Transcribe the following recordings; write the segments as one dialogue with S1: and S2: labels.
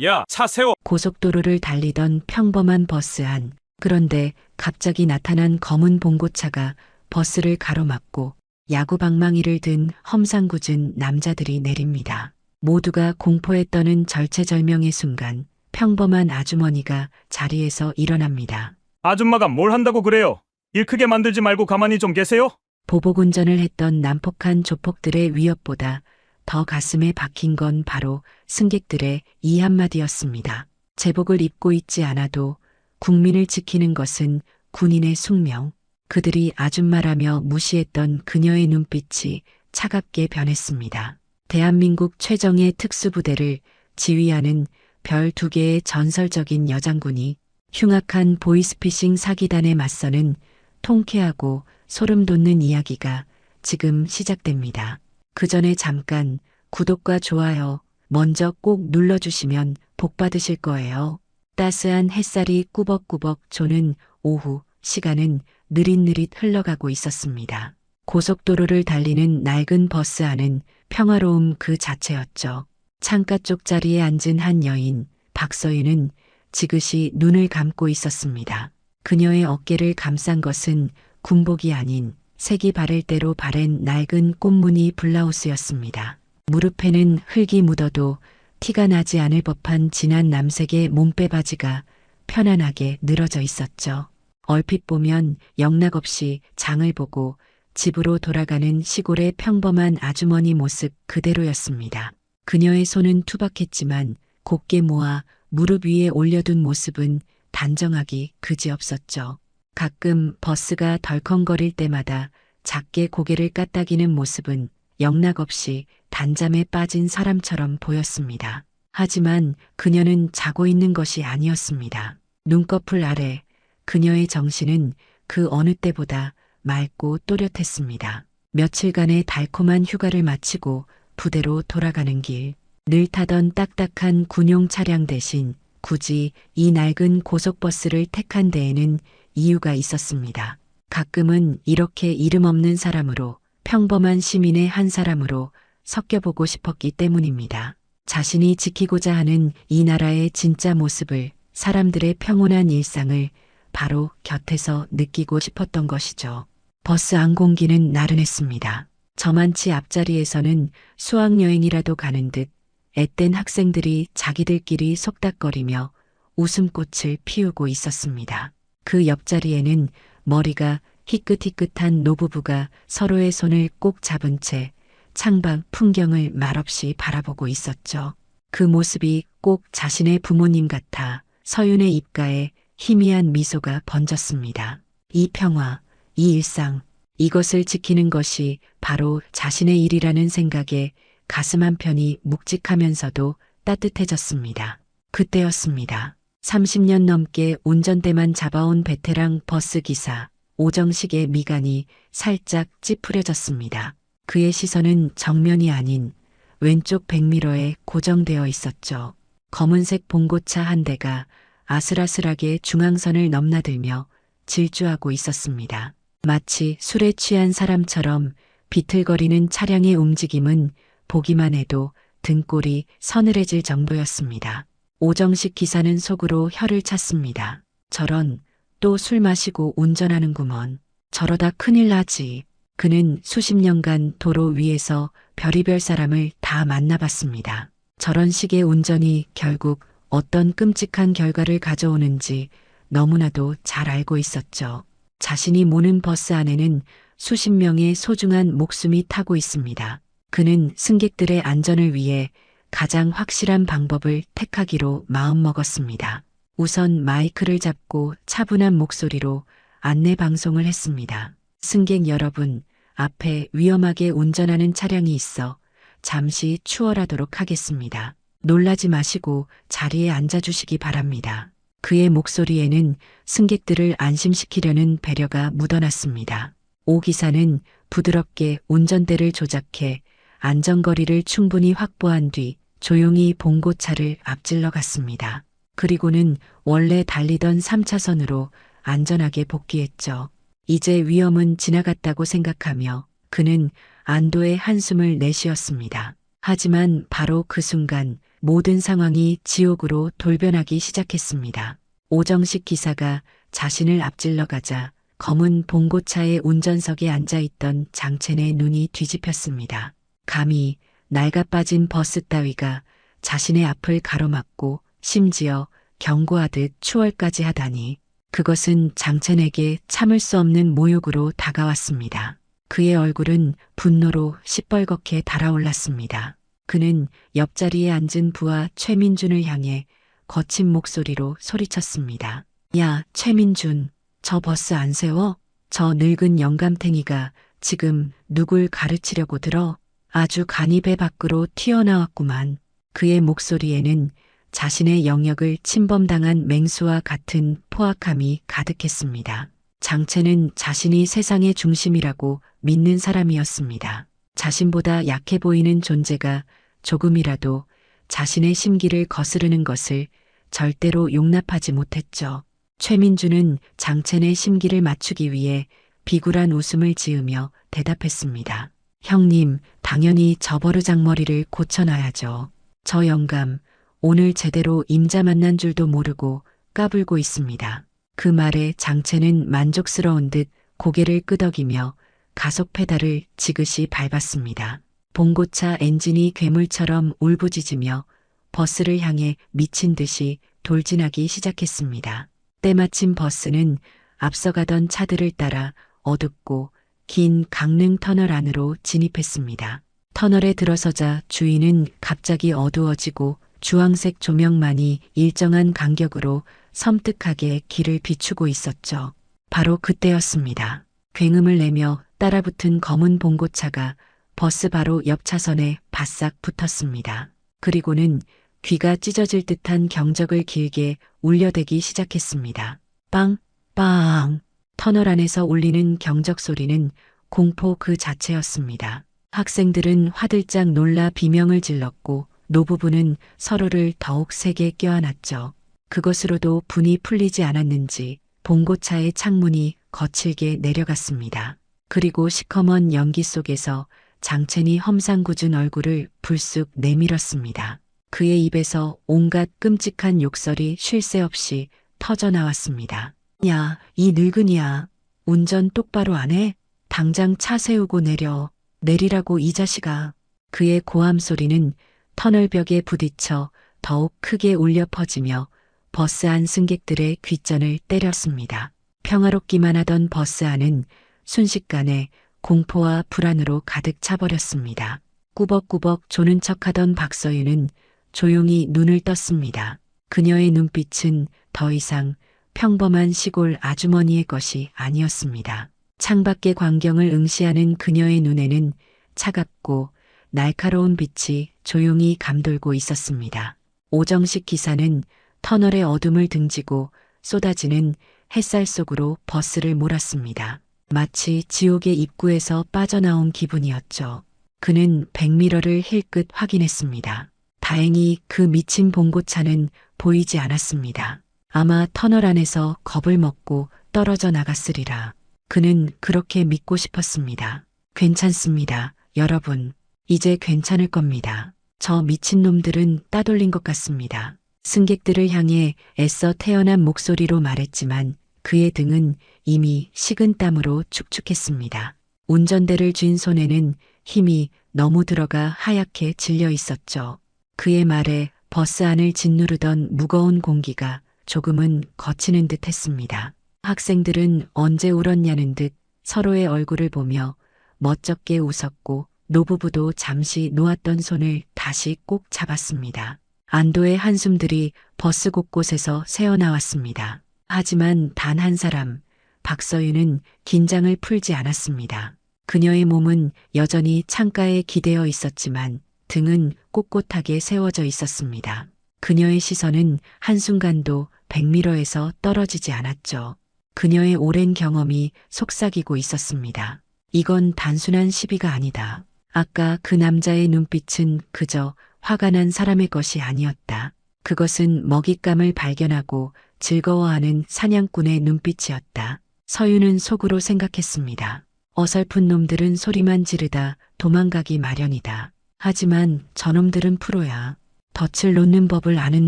S1: 야, 차 세워.
S2: 고속도로를 달리던 평범한 버스 안. 그런데 갑자기 나타난 검은 봉고차가 버스를 가로막고 야구 방망이를 든 험상궂은 남자들이 내립니다. 모두가 공포에 떠는 절체절명의 순간 평범한 아주머니가 자리에서 일어납니다.
S1: 아줌마가 뭘 한다고 그래요? 일 크게 만들지 말고 가만히 좀 계세요.
S2: 보복운전을 했던 난폭한 조폭들의 위협보다 더 가슴에 박힌 건 바로 승객들의 이 한마디였습니다. 제복을 입고 있지 않아도 국민을 지키는 것은 군인의 숙명. 그들이 아줌마라며 무시했던 그녀의 눈빛이 차갑게 변했습니다. 대한민국 최정예 특수부대를 지휘하는 별 2개의 전설적인 여장군이 흉악한 보이스피싱 사기단에 맞서는 통쾌하고 소름 돋는 이야기가 지금 시작됩니다. 그 전에 잠깐 구독과 좋아요 먼저 꼭 눌러주시면 복 받으실 거예요. 따스한 햇살이 꾸벅꾸벅 조는 오후, 시간은 느릿느릿 흘러가고 있었습니다. 고속도로를 달리는 낡은 버스 안은 평화로움 그 자체였죠. 창가 쪽 자리에 앉은 한 여인, 박서윤은 지그시 눈을 감고 있었습니다. 그녀의 어깨를 감싼 것은 군복이 아닌 색이 바를 대로 바랜 낡은 꽃무늬 블라우스였습니다. 무릎에는 흙이 묻어도 티가 나지 않을 법한 진한 남색의 몸빼바지가 편안하게 늘어져 있었죠. 얼핏 보면 영락없이 장을 보고 집으로 돌아가는 시골의 평범한 아주머니 모습 그대로였습니다. 그녀의 손은 투박했지만 곧게 모아 무릎 위에 올려둔 모습은 단정하기 그지없었죠. 가끔 버스가 덜컹거릴 때마다 작게 고개를 까딱이는 모습은 영락없이 단잠에 빠진 사람처럼 보였습니다. 하지만 그녀는 자고 있는 것이 아니었습니다. 눈꺼풀 아래 그녀의 정신은 그 어느 때보다 맑고 또렷했습니다. 며칠간의 달콤한 휴가를 마치고 부대로 돌아가는 길, 늘 타던 딱딱한 군용 차량 대신 굳이 이 낡은 고속버스를 택한 데에는 이유가 있었습니다. 가끔은 이렇게 이름 없는 사람으로, 평범한 시민의 한 사람으로 섞여보고 싶었기 때문입니다. 자신이 지키고자 하는 이 나라의 진짜 모습을, 사람들의 평온한 일상을 바로 곁에서 느끼고 싶었던 것이죠. 버스 안 공기는 나른했습니다. 저만치 앞자리에서는 수학여행이라도 가는 듯 앳된 학생들이 자기들끼리 속닥거리며 웃음꽃을 피우고 있었습니다. 그 옆자리에는 머리가 희끗희끗한 노부부가 서로의 손을 꼭 잡은 채 창밖 풍경을 말없이 바라보고 있었죠. 그 모습이 꼭 자신의 부모님 같아 서윤의 입가에 희미한 미소가 번졌습니다. 이 평화, 이 일상, 이것을 지키는 것이 바로 자신의 일이라는 생각에 가슴 한편이 묵직하면서도 따뜻해졌습니다. 그때였습니다. 30년 넘게 운전대만 잡아온 베테랑 버스 기사 오정식의 미간이 살짝 찌푸려졌습니다. 그의 시선은 정면이 아닌 왼쪽 백미러에 고정되어 있었죠. 검은색 봉고차 한 대가 아슬아슬하게 중앙선을 넘나들며 질주하고 있었습니다. 마치 술에 취한 사람처럼 비틀거리는 차량의 움직임은 보기만 해도 등골이 서늘해질 정도였습니다. 오정식 기사는 속으로 혀를 찼습니다. 저런, 또 술 마시고 운전하는구먼. 저러다 큰일 나지. 그는 수십 년간 도로 위에서 별의별 사람을 다 만나봤습니다. 저런 식의 운전이 결국 어떤 끔찍한 결과를 가져오는지 너무나도 잘 알고 있었죠. 자신이 모는 버스 안에는 수십 명의 소중한 목숨이 타고 있습니다. 그는 승객들의 안전을 위해 가장 확실한 방법을 택하기로 마음먹었습니다. 우선 마이크를 잡고 차분한 목소리로 안내 방송을 했습니다. 승객 여러분, 앞에 위험하게 운전하는 차량이 있어 잠시 추월하도록 하겠습니다. 놀라지 마시고 자리에 앉아주시기 바랍니다. 그의 목소리에는 승객들을 안심시키려는 배려가 묻어났습니다. 오 기사는 부드럽게 운전대를 조작해 안전거리를 충분히 확보한 뒤 조용히 봉고차를 앞질러 갔습니다. 그리고는 원래 달리던 3차선으로 안전하게 복귀했죠. 이제 위험은 지나갔다고 생각하며 그는 안도의 한숨을 내쉬었습니다. 하지만 바로 그 순간 모든 상황이 지옥으로 돌변하기 시작했습니다. 오정식 기사가 자신을 앞질러 가자 검은 봉고차의 운전석에 앉아있던 장첸의 눈이 뒤집혔습니다. 감히 낡아빠진 버스 따위가 자신의 앞을 가로막고 심지어 경고하듯 추월까지 하다니 그것은 장첸에게 참을 수 없는 모욕으로 다가왔습니다. 그의 얼굴은 분노로 시뻘겋게 달아올랐습니다. 그는 옆자리에 앉은 부하 최민준을 향해 거친 목소리로 소리쳤습니다. 야, 최민준, 저 버스 안 세워? 저 늙은 영감탱이가 지금 누굴 가르치려고 들어? 아주 간이 배 밖으로 튀어나왔구만. 그의 목소리에는 자신의 영역을 침범당한 맹수와 같은 포악함이 가득했습니다. 장첸은 자신이 세상의 중심이라고 믿는 사람이었습니다. 자신보다 약해 보이는 존재가 조금이라도 자신의 심기를 거스르는 것을 절대로 용납하지 못했죠. 최민주는 장첸의 심기를 맞추기 위해 비굴한 웃음을 지으며 대답했습니다. 형님, 당연히 저 버르장머리를 고쳐놔야죠. 저 영감, 오늘 제대로 임자 만난 줄도 모르고 까불고 있습니다. 그 말에 장첸은 만족스러운 듯 고개를 끄덕이며 가속 페달을 지그시 밟았습니다. 봉고차 엔진이 괴물처럼 울부짖으며 버스를 향해 미친 듯이 돌진하기 시작했습니다. 때마침 버스는 앞서가던 차들을 따라 어둡고 긴 강릉 터널 안으로 진입했습니다. 터널에 들어서자 주위는 갑자기 어두워지고 주황색 조명만이 일정한 간격으로 섬뜩하게 길을 비추고 있었죠. 바로 그때였습니다. 굉음을 내며 따라붙은 검은 봉고차가 버스 바로 옆 차선에 바싹 붙었습니다. 그리고는 귀가 찢어질 듯한 경적을 길게 울려대기 시작했습니다. 빵, 빵. 터널 안에서 울리는 경적 소리는 공포 그 자체였습니다. 학생들은 화들짝 놀라 비명을 질렀고 노부부는 서로를 더욱 세게 껴안았죠. 그것으로도 분이 풀리지 않았는지 봉고차의 창문이 거칠게 내려갔습니다. 그리고 시커먼 연기 속에서 장첸이 험상궂은 얼굴을 불쑥 내밀었습니다. 그의 입에서 온갖 끔찍한 욕설이 쉴 새 없이 터져나왔습니다. 야, 이 늙은이야. 운전 똑바로 안 해? 당장 차 세우고 내려. 내리라고 이 자식아. 그의 고함 소리는 터널벽에 부딪혀 더욱 크게 울려 퍼지며 버스 안 승객들의 귓전을 때렸습니다. 평화롭기만 하던 버스 안은 순식간에 공포와 불안으로 가득 차버렸습니다. 꾸벅꾸벅 조는 척하던 박서윤은 조용히 눈을 떴습니다. 그녀의 눈빛은 더 이상 평범한 시골 아주머니의 것이 아니었습니다. 창밖의 광경을 응시하는 그녀의 눈에는 차갑고 날카로운 빛이 조용히 감돌고 있었습니다. 오정식 기사는 터널의 어둠을 등지고 쏟아지는 햇살 속으로 버스를 몰았습니다. 마치 지옥의 입구에서 빠져나온 기분이었죠. 그는 백미러를 힐끗 확인했습니다. 다행히 그 미친 봉고차는 보이지 않았습니다. 아마 터널 안에서 겁을 먹고 떨어져 나갔으리라. 그는 그렇게 믿고 싶었습니다. 괜찮습니다, 여러분. 이제 괜찮을 겁니다. 저 미친놈들은 따돌린 것 같습니다. 승객들을 향해 애써 태어난 목소리로 말했지만 그의 등은 이미 식은 땀으로 축축했습니다. 운전대를 쥔 손에는 힘이 너무 들어가 하얗게 질려 있었죠. 그의 말에 버스 안을 짓누르던 무거운 공기가 조금은 거치는 듯 했습니다. 학생들은 언제 울었냐는 듯 서로의 얼굴을 보며 멋쩍게 웃었고 노부부도 잠시 놓았던 손을 다시 꼭 잡았습니다. 안도의 한숨들이 버스 곳곳에서 새어나왔습니다. 하지만 단 한 사람, 박서윤은 긴장을 풀지 않았습니다. 그녀의 몸은 여전히 창가에 기대어 있었지만 등은 꼿꼿하게 세워져 있었습니다. 그녀의 시선은 한순간도 백미러에서 떨어지지 않았죠. 그녀의 오랜 경험이 속삭이고 있었습니다. 이건 단순한 시비가 아니다. 아까 그 남자의 눈빛은 그저 화가 난 사람의 것이 아니었다. 그것은 먹잇감을 발견하고 즐거워하는 사냥꾼의 눈빛이었다. 서윤은 속으로 생각했습니다. 어설픈 놈들은 소리만 지르다 도망가기 마련이다. 하지만 저놈들은 프로야. 덫을 놓는 법을 아는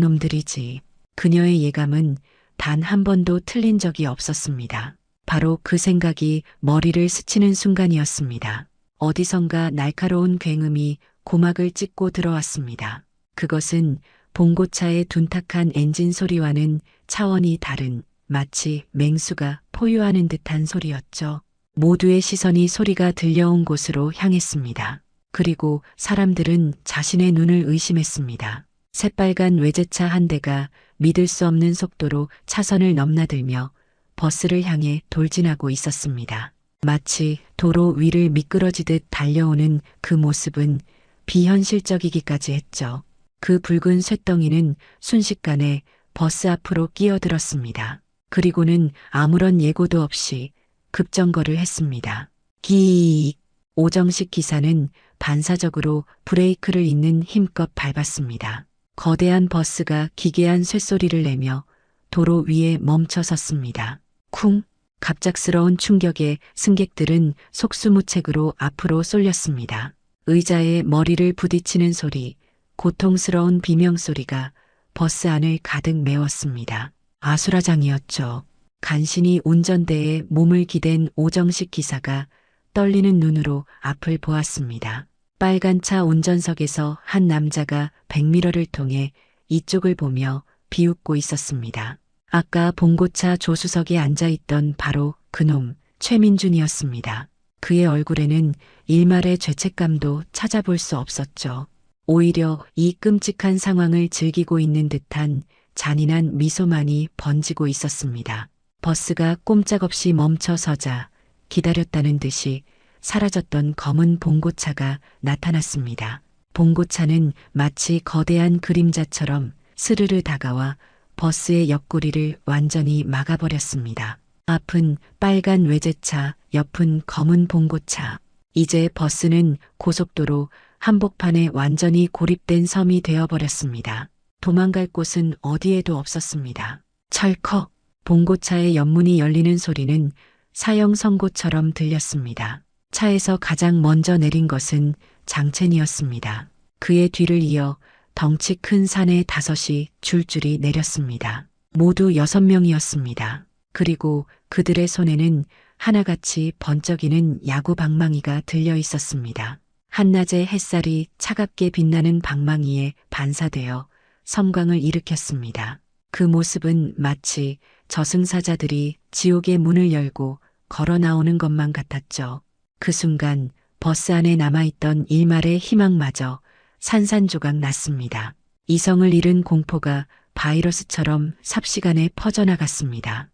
S2: 놈들이지. 그녀의 예감은 단 한 번도 틀린 적이 없었습니다. 바로 그 생각이 머리를 스치는 순간이었습니다. 어디선가 날카로운 굉음이 고막을 찢고 들어왔습니다. 그것은 봉고차의 둔탁한 엔진 소리와는 차원이 다른 마치 맹수가 포효하는 듯한 소리였죠. 모두의 시선이 소리가 들려온 곳으로 향했습니다. 그리고 사람들은 자신의 눈을 의심했습니다. 새빨간 외제차 한 대가 믿을 수 없는 속도로 차선을 넘나들며 버스를 향해 돌진하고 있었습니다. 마치 도로 위를 미끄러지듯 달려오는 그 모습은 비현실적이기까지 했죠. 그 붉은 쇳덩이는 순식간에 버스 앞으로 끼어들었습니다. 그리고는 아무런 예고도 없이 급정거를 했습니다. 기익! 오정식 기사는 반사적으로 브레이크를 있는 힘껏 밟았습니다. 거대한 버스가 기괴한 쇳소리를 내며 도로 위에 멈춰 섰습니다. 쿵! 갑작스러운 충격에 승객들은 속수무책으로 앞으로 쏠렸습니다. 의자에 머리를 부딪히는 소리, 고통스러운 비명소리가 버스 안을 가득 메웠습니다. 아수라장이었죠. 간신히 운전대에 몸을 기댄 오정식 기사가 떨리는 눈으로 앞을 보았습니다. 빨간 차 운전석에서 한 남자가 백미러를 통해 이쪽을 보며 비웃고 있었습니다. 아까 봉고차 조수석에 앉아있던 바로 그놈 최민준이었습니다. 그의 얼굴에는 일말의 죄책감도 찾아볼 수 없었죠. 오히려 이 끔찍한 상황을 즐기고 있는 듯한 잔인한 미소만이 번지고 있었습니다. 버스가 꼼짝없이 멈춰 서자 기다렸다는 듯이 사라졌던 검은 봉고차가 나타났습니다. 봉고차는 마치 거대한 그림자처럼 스르르 다가와 버스의 옆구리를 완전히 막아버렸습니다. 앞은 빨간 외제차, 옆은 검은 봉고차. 이제 버스는 고속도로 한복판에 완전히 고립된 섬이 되어버렸습니다. 도망갈 곳은 어디에도 없었습니다. 철컥! 봉고차의 옆문이 열리는 소리는 사형 선고처럼 들렸습니다. 차에서 가장 먼저 내린 것은 장첸이었습니다. 그의 뒤를 이어 덩치 큰 사내 5이 줄줄이 내렸습니다. 모두 6명이었습니다. 그리고 그들의 손에는 하나같이 번쩍이는 야구 방망이가 들려 있었습니다. 한낮의 햇살이 차갑게 빛나는 방망이에 반사되어 섬광을 일으켰습니다. 그 모습은 마치 저승사자들이 지옥의 문을 열고 걸어 나오는 것만 같았죠. 그 순간 버스 안에 남아있던 일말의 희망마저 산산조각 났습니다. 이성을 잃은 공포가 바이러스처럼 삽시간에 퍼져나갔습니다.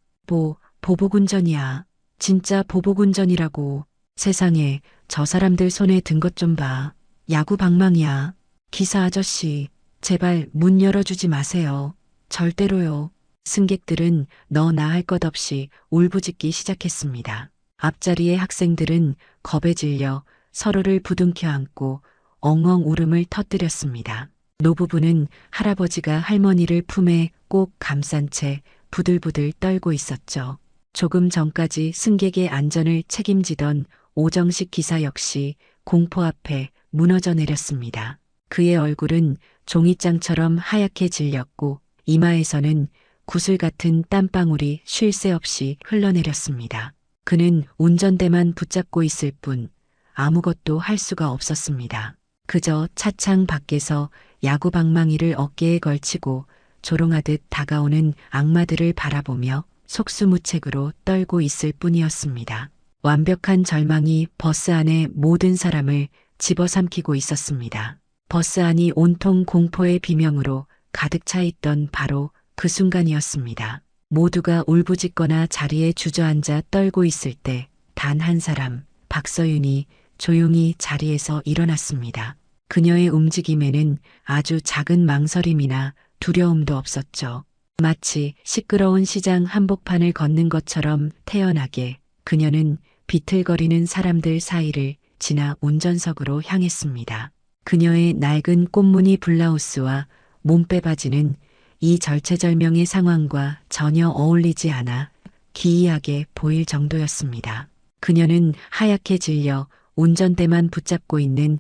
S2: 보복운전이야. 진짜 보복운전이라고. 세상에 저 사람들 손에 든 것 좀 봐. 야구 방망이야. 기사 아저씨, 제발 문 열어주지 마세요. 절대로요. 승객들은 너나 할 것 없이 울부짖기 시작했습니다. 앞자리의 학생들은 겁에 질려 서로를 부둥켜 안고 엉엉 울음을 터뜨렸습니다. 노부부는 할아버지가 할머니를 품에 꼭 감싼 채 부들부들 떨고 있었죠. 조금 전까지 승객의 안전을 책임지던 오정식 기사 역시 공포 앞에 무너져 내렸습니다. 그의 얼굴은 종이장처럼 하얗게 질렸고 이마에서는 구슬 같은 땀방울이 쉴 새 없이 흘러내렸습니다. 그는 운전대만 붙잡고 있을 뿐 아무것도 할 수가 없었습니다. 그저 차창 밖에서 야구 방망이를 어깨에 걸치고 조롱하듯 다가오는 악마들을 바라보며 속수무책으로 떨고 있을 뿐이었습니다. 완벽한 절망이 버스 안의 모든 사람을 집어삼키고 있었습니다. 버스 안이 온통 공포의 비명으로 가득 차 있던 바로 그 순간이었습니다. 모두가 울부짖거나 자리에 주저앉아 떨고 있을 때 단 한 사람, 박서윤이 조용히 자리에서 일어났습니다. 그녀의 움직임에는 아주 작은 망설임이나 두려움도 없었죠. 마치 시끄러운 시장 한복판을 걷는 것처럼 태연하게 그녀는 비틀거리는 사람들 사이를 지나 운전석으로 향했습니다. 그녀의 낡은 꽃무늬 블라우스와 몸빼 바지는 이 절체절명의 상황과 전혀 어울리지 않아 기이하게 보일 정도였습니다. 그녀는 하얗게 질려 운전대만 붙잡고 있는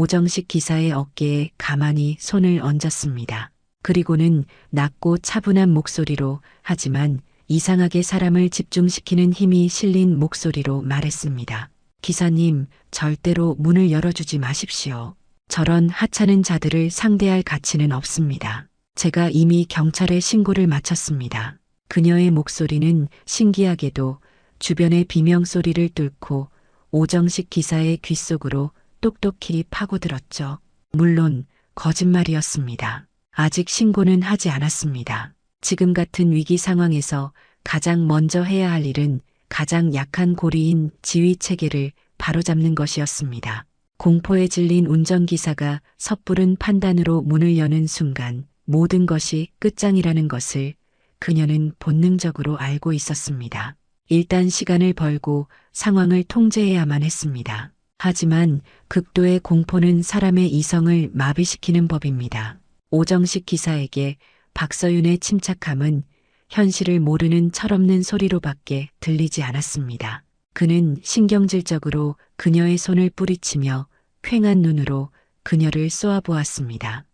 S2: 오정식 기사의 어깨에 가만히 손을 얹었습니다. 그리고는 낮고 차분한 목소리로, 하지만 이상하게 사람을 집중시키는 힘이 실린 목소리로 말했습니다. 기사님, 절대로 문을 열어주지 마십시오. 저런 하찮은 자들을 상대할 가치는 없습니다. 제가 이미 경찰에 신고를 마쳤습니다. 그녀의 목소리는 신기하게도 주변의 비명소리를 뚫고 오정식 기사의 귓속으로 똑똑히 파고들었죠. 물론 거짓말이었습니다. 아직 신고는 하지 않았습니다. 지금 같은 위기 상황에서 가장 먼저 해야 할 일은 가장 약한 고리인 지휘 체계를 바로잡는 것이었습니다. 공포에 질린 운전기사가 섣부른 판단으로 문을 여는 순간 모든 것이 끝장이라는 것을 그녀는 본능적으로 알고 있었습니다. 일단 시간을 벌고 상황을 통제해야만 했습니다. 하지만 극도의 공포는 사람의 이성을 마비시키는 법입니다. 오정식 기사에게 박서윤의 침착함은 현실을 모르는 철없는 소리로밖에 들리지 않았습니다. 그는 신경질적으로 그녀의 손을 뿌리치며 퀭한 눈으로 그녀를 쏘아보았습니다.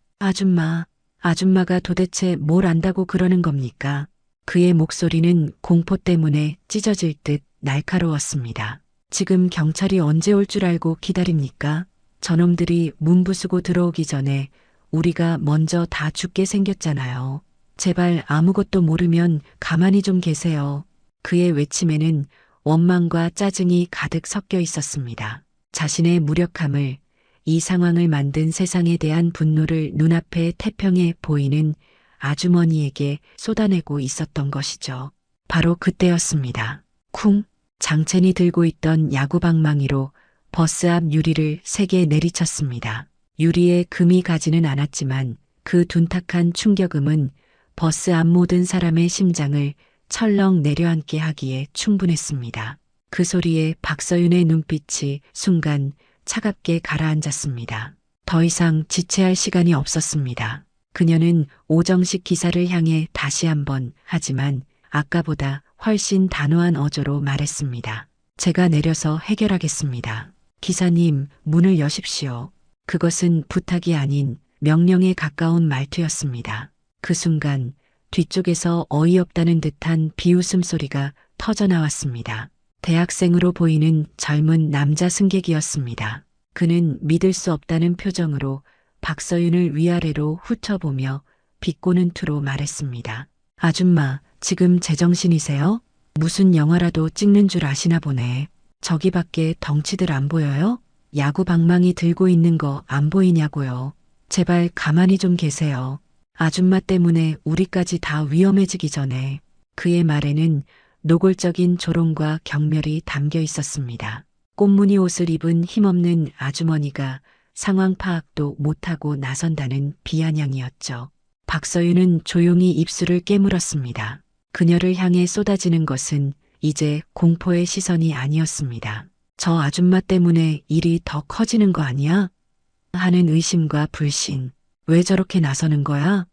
S2: 아줌마가 도대체 뭘 안다고 그러는 겁니까? 그의 목소리는 공포 때문에 찢어질 듯 날카로웠습니다. 지금 경찰이 언제 올 줄 알고 기다립니까? 저놈들이 문 부수고 들어오기 전에 우리가 먼저 다 죽게 생겼잖아요. 제발 아무것도 모르면 가만히 좀 계세요. 그의 외침에는 원망과 짜증이 가득 섞여 있었습니다. 자신의 무력함을, 이 상황을 만든 세상에 대한 분노를 눈앞에 태평해 보이는 아주머니에게 쏟아내고 있었던 것이죠. 바로 그때였습니다. 쿵! 장첸이 들고 있던 야구방망이로 버스 앞 유리를 세게 내리쳤습니다. 유리에 금이 가지는 않았지만 그 둔탁한 충격음은 버스 앞 모든 사람의 심장을 철렁 내려앉게 하기에 충분했습니다. 그 소리에 박서윤의 눈빛이 순간 차갑게 가라앉았습니다. 더 이상 지체할 시간이 없었습니다. 그녀는 오정식 기사를 향해 다시 한번, 하지만 아까보다 훨씬 단호한 어조로 말했습니다. 제가 내려서 해결하겠습니다. 기사님, 문을 여십시오. 그것은 부탁이 아닌 명령에 가까운 말투였습니다. 그 순간 뒤쪽에서 어이없다는 듯한 비웃음 소리가 터져나왔습니다. 대학생으로 보이는 젊은 남자 승객이었습니다. 그는 믿을 수 없다는 표정으로 박서윤을 위아래로 훑어보며 비꼬는 투로 말했습니다. 아줌마, 지금 제정신이세요? 무슨 영화라도 찍는 줄 아시나 보네. 저기 밖에 덩치들 안 보여요? 야구 방망이 들고 있는 거 안 보이냐고요. 제발 가만히 좀 계세요. 아줌마 때문에 우리까지 다 위험해지기 전에. 그의 말에는 노골적인 조롱과 경멸이 담겨 있었습니다. 꽃무늬 옷을 입은 힘없는 아주머니가 상황 파악도 못하고 나선다는 비아냥이었죠. 박서윤은 조용히 입술을 깨물었습니다. 그녀를 향해 쏟아지는 것은 이제 공포의 시선이 아니었습니다. 저 아줌마 때문에 일이 더 커지는 거 아니야? 하는 의심과 불신. 왜 저렇게 나서는 거야?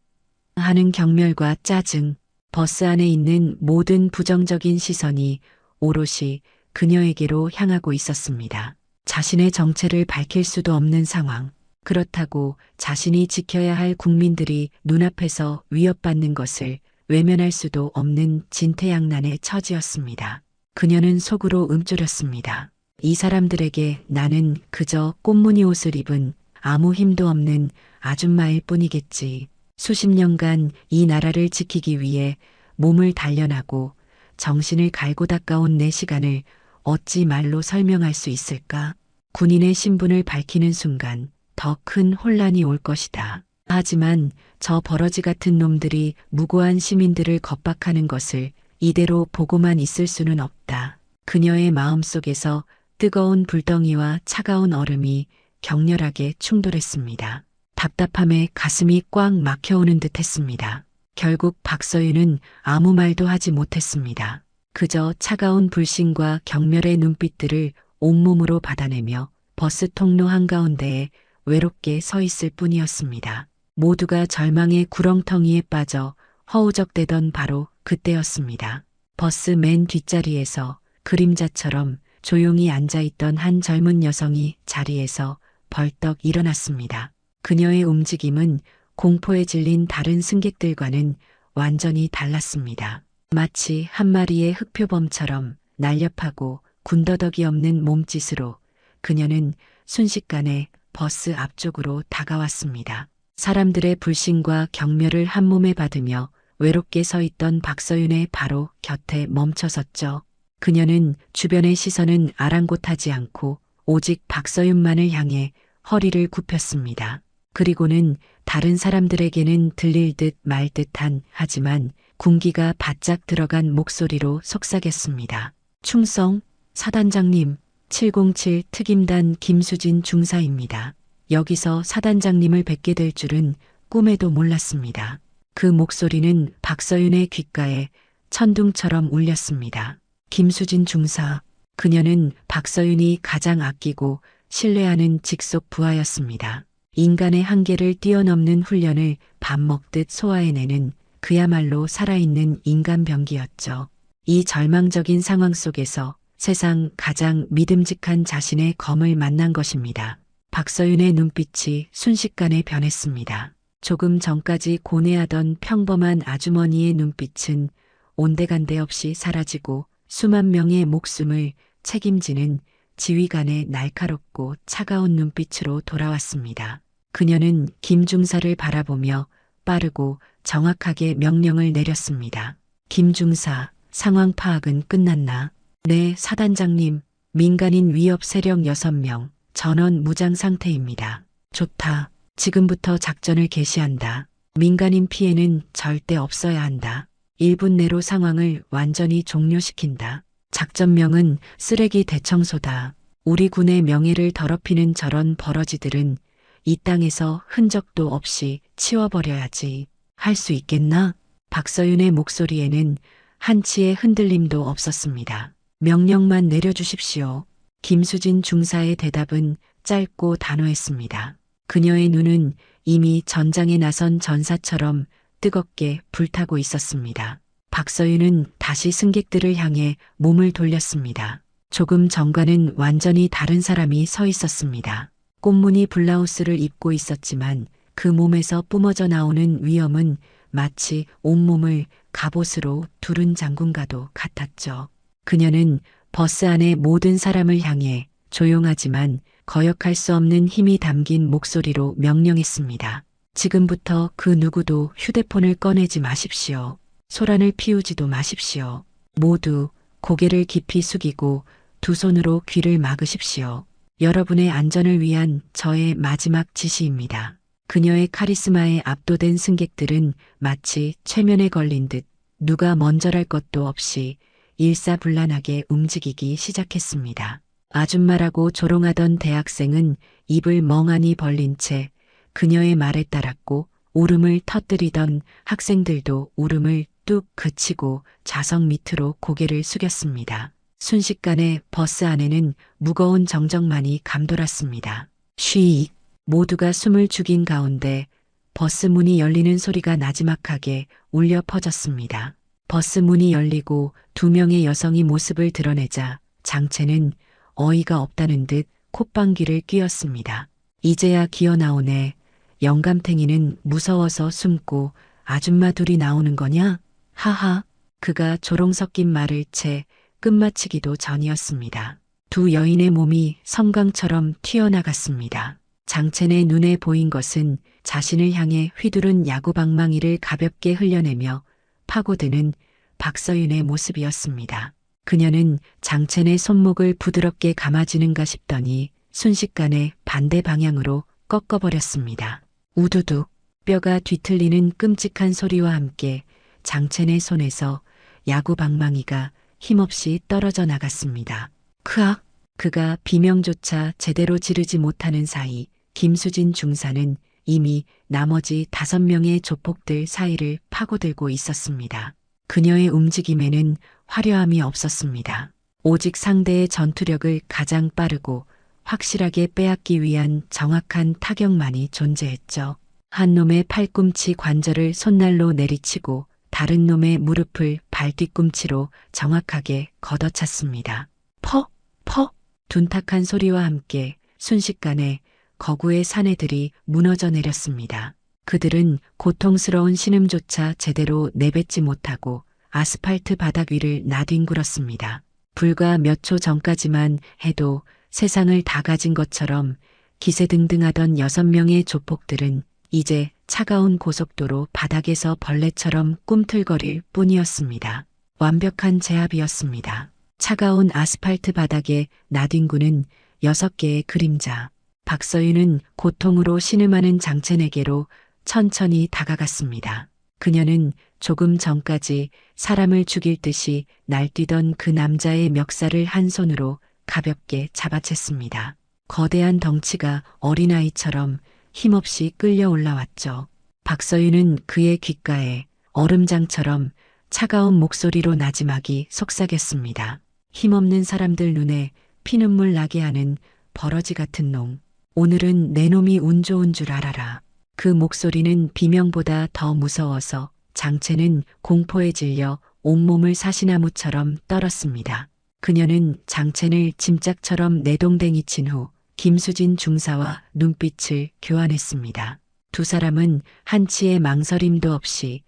S2: 하는 경멸과 짜증. 버스 안에 있는 모든 부정적인 시선이 오롯이 그녀에게로 향하고 있었습니다. 자신의 정체를 밝힐 수도 없는 상황. 그렇다고 자신이 지켜야 할 국민들이 눈앞에서 위협받는 것을 외면할 수도 없는 진퇴양난의 처지였습니다. 그녀는 속으로 움츠렸습니다. 이 사람들에게 나는 그저 꽃무늬 옷을 입은 아무 힘도 없는 아줌마일 뿐이겠지. 수십 년간 이 나라를 지키기 위해 몸을 단련하고 정신을 갈고 닦아온 내 시간을 어찌 말로 설명할 수 있을까? 군인의 신분을 밝히는 순간 더 큰 혼란이 올 것이다. 하지만 저 버러지 같은 놈들이 무고한 시민들을 겁박하는 것을 이대로 보고만 있을 수는 없다. 그녀의 마음속에서 뜨거운 불덩이와 차가운 얼음이 격렬하게 충돌했습니다. 답답함에 가슴이 꽉 막혀오는 듯 했습니다. 결국 박서윤은 아무 말도 하지 못했습니다. 그저 차가운 불신과 경멸의 눈빛들을 온몸으로 받아내며 버스 통로 한가운데에 외롭게 서 있을 뿐이었습니다. 모두가 절망의 구렁텅이에 빠져 허우적대던 바로 그때였습니다. 버스 맨 뒷자리에서 그림자처럼 조용히 앉아있던 한 젊은 여성이 자리에서 벌떡 일어났습니다. 그녀의 움직임은 공포에 질린 다른 승객들과는 완전히 달랐습니다. 마치 한 마리의 흑표범처럼 날렵하고 군더더기 없는 몸짓으로 그녀는 순식간에 버스 앞쪽으로 다가왔습니다. 사람들의 불신과 경멸을 한몸에 받으며 외롭게 서 있던 박서윤의 바로 곁에 멈춰섰죠. 그녀는 주변의 시선은 아랑곳하지 않고 오직 박서윤만을 향해 허리를 굽혔습니다. 그리고는 다른 사람들에게는 들릴 듯 말 듯한 하지만 군기가 바짝 들어간 목소리로 속삭였습니다. 충성, 사단장님, 707 특임단 김수진 중사입니다. 여기서 사단장님을 뵙게 될 줄은 꿈에도 몰랐습니다. 그 목소리는 박서윤의 귓가에 천둥처럼 울렸습니다. 김수진 중사. 그녀는 박서윤이 가장 아끼고 신뢰하는 직속 부하였습니다. 인간의 한계를 뛰어넘는 훈련을 밥 먹듯 소화해내는 그야말로 살아있는 인간병기였죠. 이 절망적인 상황 속에서 세상 가장 믿음직한 자신의 검을 만난 것입니다. 박서윤의 눈빛이 순식간에 변했습니다. 조금 전까지 고뇌하던 평범한 아주머니의 눈빛은 온데간데 없이 사라지고 수만 명의 목숨을 책임지는 지휘관의 날카롭고 차가운 눈빛으로 돌아왔습니다. 그녀는 김 중사를 바라보며 빠르고 정확하게 명령을 내렸습니다. 김 중사, 상황 파악은 끝났나? 네, 사단장님. 민간인 위협 세력 6명, 전원 무장 상태입니다. 좋다. 지금부터 작전을 개시한다. 민간인 피해는 절대 없어야 한다. 1분 내로 상황을 완전히 종료시킨다. 작전명은 쓰레기 대청소다. 우리 군의 명예를 더럽히는 저런 버러지들은 이 땅에서 흔적도 없이 치워버려야지. 할 수 있겠나? 박서윤의 목소리에는 한치의 흔들림도 없었습니다. 명령만 내려주십시오. 김수진 중사의 대답은 짧고 단호했습니다. 그녀의 눈은 이미 전장에 나선 전사처럼 뜨겁게 불타고 있었습니다. 박서윤은 다시 승객들을 향해 몸을 돌렸습니다. 조금 전과는 완전히 다른 사람이 서 있었습니다. 꽃무늬 블라우스를 입고 있었지만 그 몸에서 뿜어져 나오는 위엄은 마치 온몸을 갑옷으로 두른 장군과도 같았죠. 그녀는 버스 안의 모든 사람을 향해 조용하지만 거역할 수 없는 힘이 담긴 목소리로 명령했습니다. 지금부터 그 누구도 휴대폰을 꺼내지 마십시오. 소란을 피우지도 마십시오. 모두 고개를 깊이 숙이고 두 손으로 귀를 막으십시오. 여러분의 안전을 위한 저의 마지막 지시입니다. 그녀의 카리스마에 압도된 승객들은 마치 최면에 걸린 듯 누가 먼저랄 것도 없이 일사불란하게 움직이기 시작했습니다. 아줌마라고 조롱하던 대학생은 입을 멍하니 벌린 채 그녀의 말에 따랐고 울음을 터뜨리던 학생들도 울음을 뚝 그치고 좌석 밑으로 고개를 숙였습니다. 순식간에 버스 안에는 무거운 정적만이 감돌았습니다. 쉬익. 모두가 숨을 죽인 가운데 버스 문이 열리는 소리가 나지막하게 울려 퍼졌습니다. 버스 문이 열리고 2명의 여성이 모습을 드러내자 장채는 어이가 없다는 듯 콧방귀를 뀌었습니다. 이제야 기어 나오네. 영감탱이는 무서워서 숨고 아줌마 둘이 나오는 거냐? 하하. 그가 조롱 섞인 말을 채 끝마치기도 전이었습니다. 두 여인의 몸이 섬광처럼 튀어나갔습니다. 장첸의 눈에 보인 것은 자신을 향해 휘두른 야구방망이를 가볍게 흘려내며 파고드는 박서윤의 모습이었습니다. 그녀는 장첸의 손목을 부드럽게 감아주는가 싶더니 순식간에 반대 방향으로 꺾어버렸습니다. 우두둑. 뼈가 뒤틀리는 끔찍한 소리와 함께 장첸의 손에서 야구방망이가 힘없이 떨어져 나갔습니다. 크악. 그가 비명조차 제대로 지르지 못하는 사이 김수진 중사는 이미 나머지 5명의 조폭들 사이를 파고들고 있었습니다. 그녀의 움직임에는 화려함이 없었습니다. 오직 상대의 전투력을 가장 빠르고 확실하게 빼앗기 위한 정확한 타격만이 존재했죠. 한 놈의 팔꿈치 관절을 손날로 내리치고 다른 놈의 무릎을 발뒤꿈치로 정확하게 걷어찼습니다. 퍽! 퍽! 둔탁한 소리와 함께 순식간에 거구의 사내들이 무너져 내렸습니다. 그들은 고통스러운 신음조차 제대로 내뱉지 못하고 아스팔트 바닥 위를 나뒹굴었습니다. 불과 몇 초 전까지만 해도 세상을 다 가진 것처럼 기세등등하던 6명의 조폭들은 이제 차가운 고속도로 바닥에서 벌레처럼 꿈틀거릴 뿐이었습니다. 완벽한 제압이었습니다. 차가운 아스팔트 바닥에 나뒹구는 6개의 그림자. 박서윤은 고통으로 신음하는 장첸에게로 천천히 다가갔습니다. 그녀는 조금 전까지 사람을 죽일 듯이 날뛰던 그 남자의 멱살을 한 손으로 가볍게 잡아챘습니다. 거대한 덩치가 어린아이처럼 힘없이 끌려 올라왔죠. 박서윤은 그의 귓가에 얼음장처럼 차가운 목소리로 나지막이 속삭였습니다. 힘없는 사람들 눈에 피눈물 나게 하는 버러지 같은 놈. 오늘은 내 놈이 운 좋은 줄 알아라. 그 목소리는 비명보다 더 무서워서 장첸은 공포에 질려 온몸을 사시나무처럼 떨었습니다. 그녀는 장첸을 짐짝처럼 내동댕이 친 후 김수진 중사와 눈빛을 교환했습니다. 두 사람은 한치의 망설임도 없이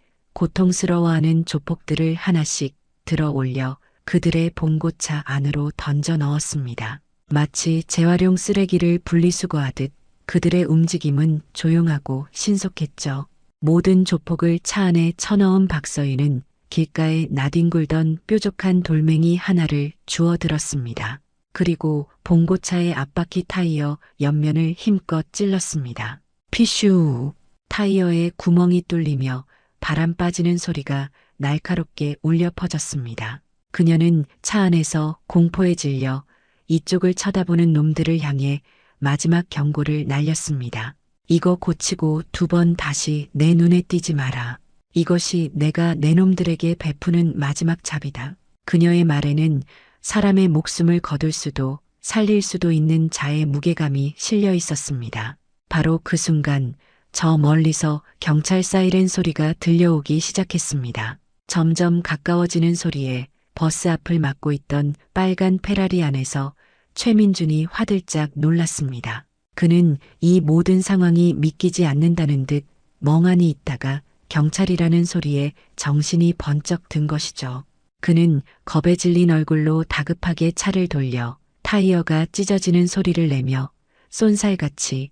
S2: 고통스러워하는 조폭들을 하나씩 들어 올려 그들의 봉고차 안으로 던져 넣었습니다. 마치 재활용 쓰레기를 분리수거하듯 그들의 움직임은 조용하고 신속했죠. 모든 조폭을 차 안에 쳐넣은 박서인은 길가에 나뒹굴던 뾰족한 돌멩이 하나를 주워 들었습니다. 그리고 봉고차의 앞바퀴 타이어 옆면을 힘껏 찔렀습니다. 피슈! 타이어에 구멍이 뚫리며 바람 빠지는 소리가 날카롭게 울려 퍼졌습니다. 그녀는 차 안에서 공포에 질려 이쪽을 쳐다보는 놈들을 향해 마지막 경고를 날렸습니다. 이거 고치고 2번 다시 내 눈에 띄지 마라. 이것이 내가 내 놈들에게 베푸는 마지막 잡이다. 그녀의 말에는 사람의 목숨을 거둘 수도 살릴 수도 있는 자의 무게감이 실려 있었습니다. 바로 그 순간 저 멀리서 경찰 사이렌 소리가 들려오기 시작했습니다. 점점 가까워지는 소리에 버스 앞을 막고 있던 빨간 페라리 안에서 최민준이 화들짝 놀랐습니다. 그는 이 모든 상황이 믿기지 않는다는 듯 멍하니 있다가 경찰이라는 소리에 정신이 번쩍 든 것이죠. 그는 겁에 질린 얼굴로 다급하게 차를 돌려 타이어가 찢어지는 소리를 내며 쏜살같이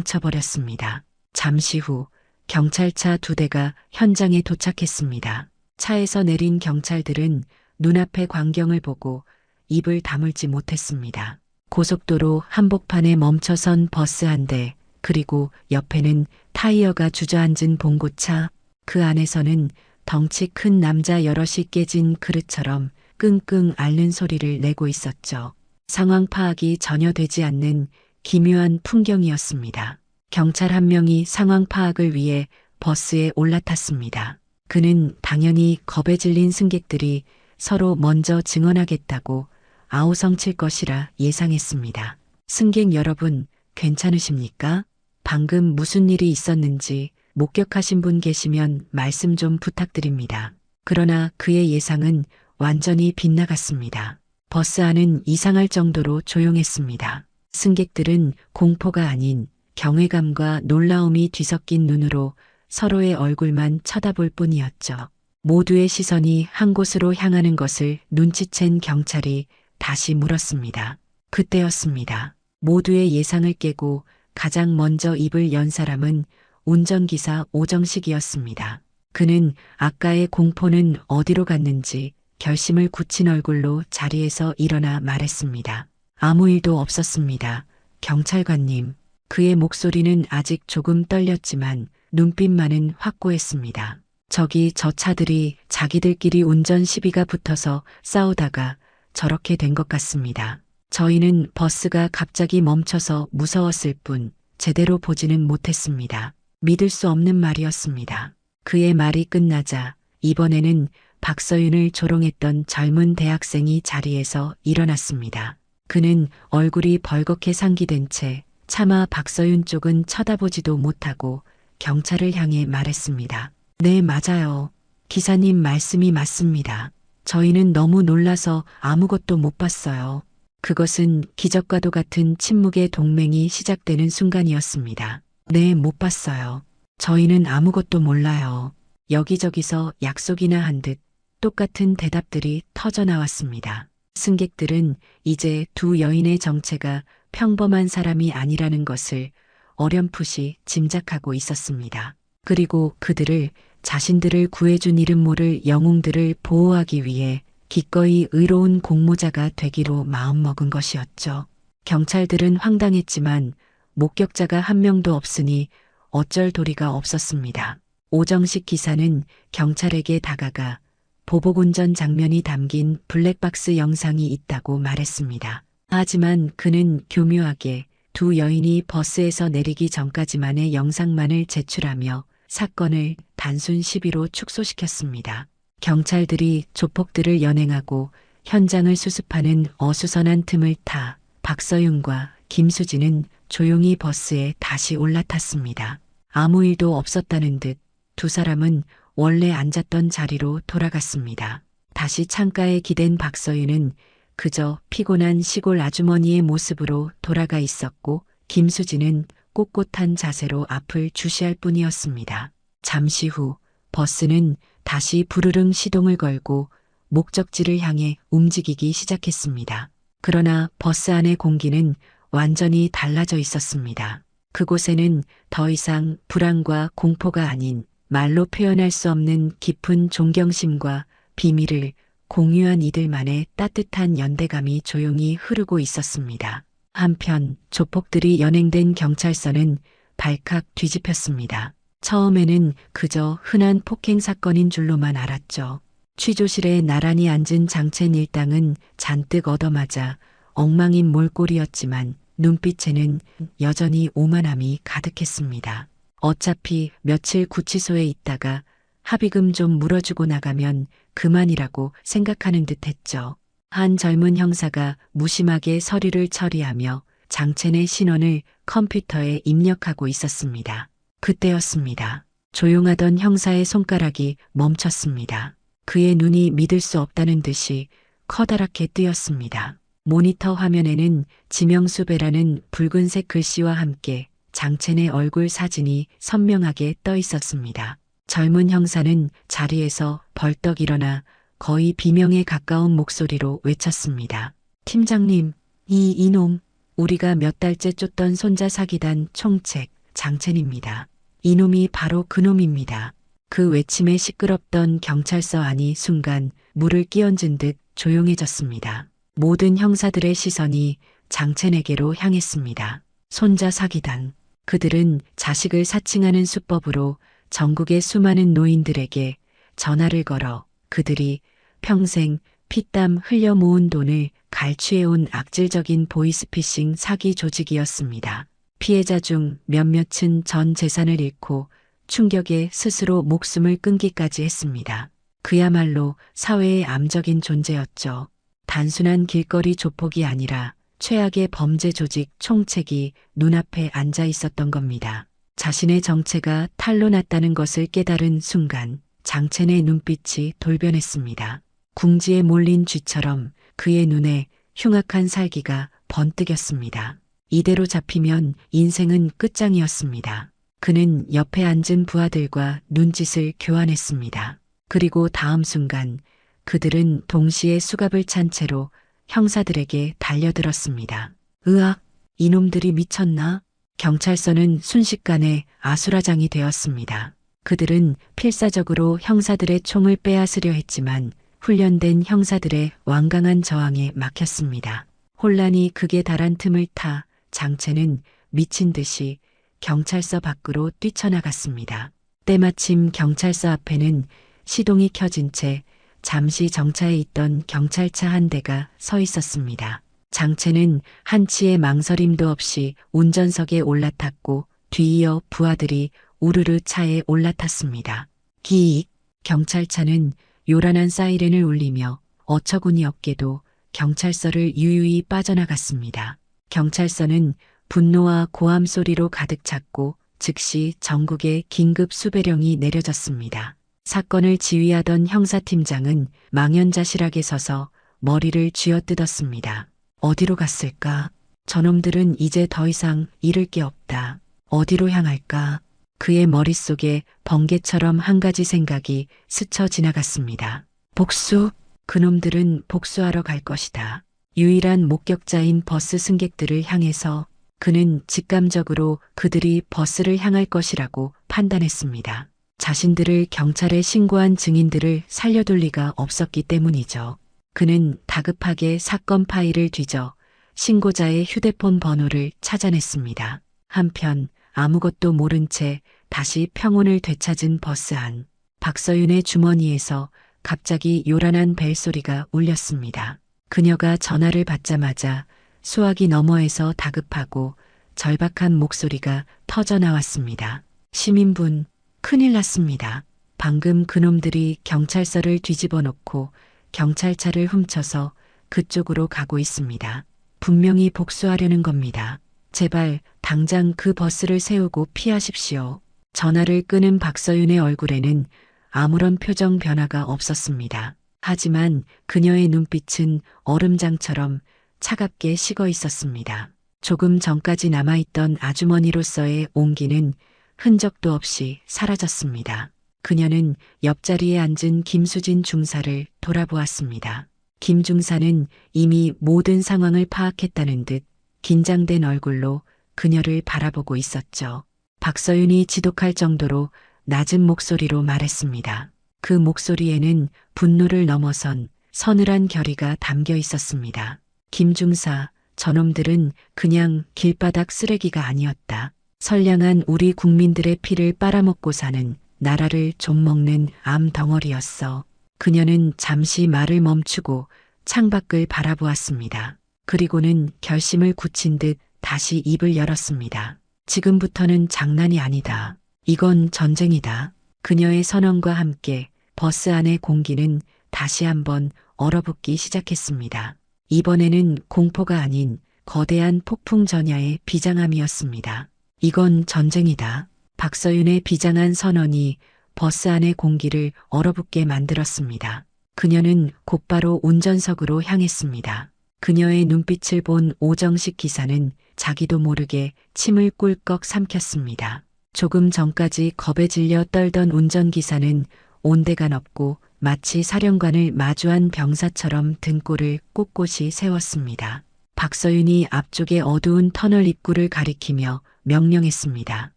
S2: 도망쳐버렸습니다. 잠시 후 경찰차 2대가 현장에 도착했습니다. 차에서 내린 경찰들은 눈앞의 광경을 보고 입을 다물지 못했습니다. 고속도로 한복판에 멈춰선 버스 한 대, 그리고 옆에는 타이어가 주저앉은 봉고차, 그 안에서는 덩치 큰 남자 여럿이 깨진 그릇처럼 끙끙 앓는 소리를 내고 있었죠. 상황 파악이 전혀 되지 않는 기묘한 풍경이었습니다. 경찰 한 명이 상황 파악을 위해 버스에 올라탔습니다. 그는 당연히 겁에 질린 승객들이 서로 먼저 증언하겠다고 아우성칠 것이라 예상했습니다. 승객 여러분, 괜찮으십니까? 방금 무슨 일이 있었는지 목격하신 분 계시면 말씀 좀 부탁드립니다. 그러나 그의 예상은 완전히 빗나갔습니다. 버스 안은 이상할 정도로 조용했습니다. 승객들은 공포가 아닌 경외감과 놀라움이 뒤섞인 눈으로 서로의 얼굴만 쳐다볼 뿐이었죠. 모두의 시선이 한 곳으로 향하는 것을 눈치챈 경찰이 다시 물었습니다. 그때였습니다. 모두의 예상을 깨고 가장 먼저 입을 연 사람은 운전기사 오정식이었습니다. 그는 아까의 공포는 어디로 갔는지 결심을 굳힌 얼굴로 자리에서 일어나 말했습니다. 아무 일도 없었습니다. 경찰관님. 그의 목소리는 아직 조금 떨렸지만 눈빛만은 확고했습니다. 저기 저 차들이 자기들끼리 운전 시비가 붙어서 싸우다가 저렇게 된 것 같습니다. 저희는 버스가 갑자기 멈춰서 무서웠을 뿐 제대로 보지는 못했습니다. 믿을 수 없는 말이었습니다. 그의 말이 끝나자 이번에는 박서윤을 조롱했던 젊은 대학생이 자리에서 일어났습니다. 그는 얼굴이 벌겋게 상기된 채 차마 박서윤 쪽은 쳐다보지도 못하고 경찰을 향해 말했습니다. 네, 맞아요. 기사님 말씀이 맞습니다. 저희는 너무 놀라서 아무것도 못 봤어요. 그것은 기적과도 같은 침묵의 동맹이 시작되는 순간이었습니다. 네, 못 봤어요. 저희는 아무것도 몰라요. 여기저기서 약속이나 한 듯 똑같은 대답들이 터져 나왔습니다. 승객들은 이제 두 여인의 정체가 평범한 사람이 아니라는 것을 어렴풋이 짐작하고 있었습니다. 그리고 그들을 자신들을 구해준 이름 모를 영웅들을 보호하기 위해 기꺼이 의로운 공모자가 되기로 마음먹은 것이었죠. 경찰들은 황당했지만 목격자가 한 명도 없으니 어쩔 도리가 없었습니다. 오정식 기사는 경찰에게 다가가 보복운전 장면이 담긴 블랙박스 영상이 있다고 말했습니다. 하지만 그는 교묘하게 두 여인이 버스에서 내리기 전까지만의 영상만을 제출하며 사건을 단순 시비로 축소시켰습니다. 경찰들이 조폭들을 연행하고 현장을 수습하는 어수선한 틈을 타 박서윤과 김수진은 조용히 버스에 다시 올라탔습니다. 아무 일도 없었다는 듯 두 사람은 원래 앉았던 자리로 돌아갔습니다. 다시 창가에 기댄 박서윤은 그저 피곤한 시골 아주머니의 모습으로 돌아가 있었고 김수진은 꼿꼿한 자세로 앞을 주시할 뿐이었습니다. 잠시 후 버스는 다시 부르릉 시동을 걸고 목적지를 향해 움직이기 시작했습니다. 그러나 버스 안의 공기는 완전히 달라져 있었습니다. 그곳에는 더 이상 불안과 공포가 아닌 말로 표현할 수 없는 깊은 존경심과 비밀을 공유한 이들만의 따뜻한 연대감이 조용히 흐르고 있었습니다. 한편 조폭들이 연행된 경찰서는 발칵 뒤집혔습니다. 처음에는 그저 흔한 폭행 사건인 줄로만 알았죠. 취조실에 나란히 앉은 장첸 일당은 잔뜩 얻어맞아 엉망인 몰골이었지만 눈빛에는 여전히 오만함이 가득했습니다. 어차피 며칠 구치소에 있다가 합의금 좀 물어주고 나가면 그만이라고 생각하는 듯 했죠. 한 젊은 형사가 무심하게 서류를 처리하며 장첸의 신원을 컴퓨터에 입력하고 있었습니다. 그때였습니다. 조용하던 형사의 손가락이 멈췄습니다. 그의 눈이 믿을 수 없다는 듯이 커다랗게 뜨였습니다. 모니터 화면에는 지명수배라는 붉은색 글씨와 함께 장첸의 얼굴 사진이 선명하게 떠 있었습니다. 젊은 형사는 자리에서 벌떡 일어나 거의 비명에 가까운 목소리로 외쳤습니다. 팀장님, 이놈, 우리가 몇 달째 쫓던 손자 사기단 총책 장첸입니다. 이놈이 바로 그놈입니다. 그 외침에 시끄럽던 경찰서 안이 순간 물을 끼얹은 듯 조용해졌습니다. 모든 형사들의 시선이 장첸에게로 향했습니다. 손자 사기단. 그들은 자식을 사칭하는 수법으로 전국의 수많은 노인들에게 전화를 걸어 그들이 평생 피땀 흘려 모은 돈을 갈취해온 악질적인 보이스피싱 사기 조직이었습니다. 피해자 중 몇몇은 전 재산을 잃고 충격에 스스로 목숨을 끊기까지 했습니다. 그야말로 사회의 암적인 존재였죠. 단순한 길거리 조폭이 아니라 최악의 범죄 조직 총책이 눈앞에 앉아 있었던 겁니다. 자신의 정체가 탈로 났다는 것을 깨달은 순간 장첸의 눈빛이 돌변했습니다. 궁지에 몰린 쥐처럼 그의 눈에 흉악한 살기가 번뜩였습니다. 이대로 잡히면 인생은 끝장이었습니다. 그는 옆에 앉은 부하들과 눈짓을 교환했습니다. 그리고 다음 순간 그들은 동시에 수갑을 찬 채로 형사들에게 달려들었습니다. 으악, 이놈들이 미쳤나? 경찰서는 순식간에 아수라장이 되었습니다. 그들은 필사적으로 형사들의 총을 빼앗으려 했지만 훈련된 형사들의 완강한 저항에 막혔습니다. 혼란이 극에 달한 틈을 타 장첸은 미친 듯이 경찰서 밖으로 뛰쳐나갔습니다. 때마침 경찰서 앞에는 시동이 켜진 채 잠시 정차해 있던 경찰차 한 대가 서 있었습니다. 장첸은 한치의 망설임도 없이 운전석에 올라탔고 뒤이어 부하들이 우르르 차에 올라탔습니다. 기익! 경찰차는 요란한 사이렌을 울리며 어처구니 없게도 경찰서를 유유히 빠져나갔습니다. 경찰서는 분노와 고함 소리로 가득 찼고 즉시 전국에 긴급 수배령이 내려졌습니다. 사건을 지휘하던 형사팀장은 망연자실하게 서서 머리를 쥐어뜯었습니다. 어디로 갔을까? 저놈들은 이제 더 이상 잃을 게 없다. 어디로 향할까? 그의 머릿속에 번개처럼 한 가지 생각이 스쳐 지나갔습니다. 복수! 그놈들은 복수하러 갈 것이다. 유일한 목격자인 버스 승객들을 향해서 그는 직감적으로 그들이 버스를 향할 것이라고 판단했습니다. 자신들을 경찰에 신고한 증인들을 살려둘 리가 없었기 때문이죠. 그는 다급하게 사건 파일을 뒤져 신고자의 휴대폰 번호를 찾아냈습니다. 한편 아무것도 모른 채 다시 평온을 되찾은 버스 안. 박서윤의 주머니에서 갑자기 요란한 벨소리가 울렸습니다. 그녀가 전화를 받자마자 수화기 너머에서 다급하고 절박한 목소리가 터져 나왔습니다. 시민분, 큰일 났습니다. 방금 그놈들이 경찰서를 뒤집어 놓고 경찰차를 훔쳐서 그쪽으로 가고 있습니다. 분명히 복수하려는 겁니다. 제발 당장 그 버스를 세우고 피하십시오. 전화를 끊은 박서윤의 얼굴에는 아무런 표정 변화가 없었습니다. 하지만 그녀의 눈빛은 얼음장처럼 차갑게 식어 있었습니다. 조금 전까지 남아있던 아주머니로서의 온기는 흔적도 없이 사라졌습니다. 그녀는 옆자리에 앉은 김수진 중사를 돌아보았습니다. 김 중사는 이미 모든 상황을 파악했다는 듯 긴장된 얼굴로 그녀를 바라보고 있었죠. 박서윤이 지독할 정도로 낮은 목소리로 말했습니다. 그 목소리에는 분노를 넘어선 서늘한 결의가 담겨 있었습니다. 김 중사, 저놈들은 그냥 길바닥 쓰레기가 아니었다. 선량한 우리 국민들의 피를 빨아먹고 사는 나라를 좀먹는 암덩어리였어. 그녀는 잠시 말을 멈추고 창밖을 바라보았습니다. 그리고는 결심을 굳힌 듯 다시 입을 열었습니다. 지금부터는 장난이 아니다. 이건 전쟁이다. 그녀의 선언과 함께 버스 안의 공기는 다시 한번 얼어붙기 시작했습니다. 이번에는 공포가 아닌 거대한 폭풍 전야의 비장함이었습니다. 이건 전쟁이다. 박서윤의 비장한 선언이 버스 안의 공기를 얼어붙게 만들었습니다. 그녀는 곧바로 운전석으로 향했습니다. 그녀의 눈빛을 본 오정식 기사는 자기도 모르게 침을 꿀꺽 삼켰습니다. 조금 전까지 겁에 질려 떨던 운전기사는 온데간 없고 마치 사령관을 마주한 병사처럼 등골을 꼿꼿이 세웠습니다. 박서윤이 앞쪽의 어두운 터널 입구를 가리키며 명령했습니다.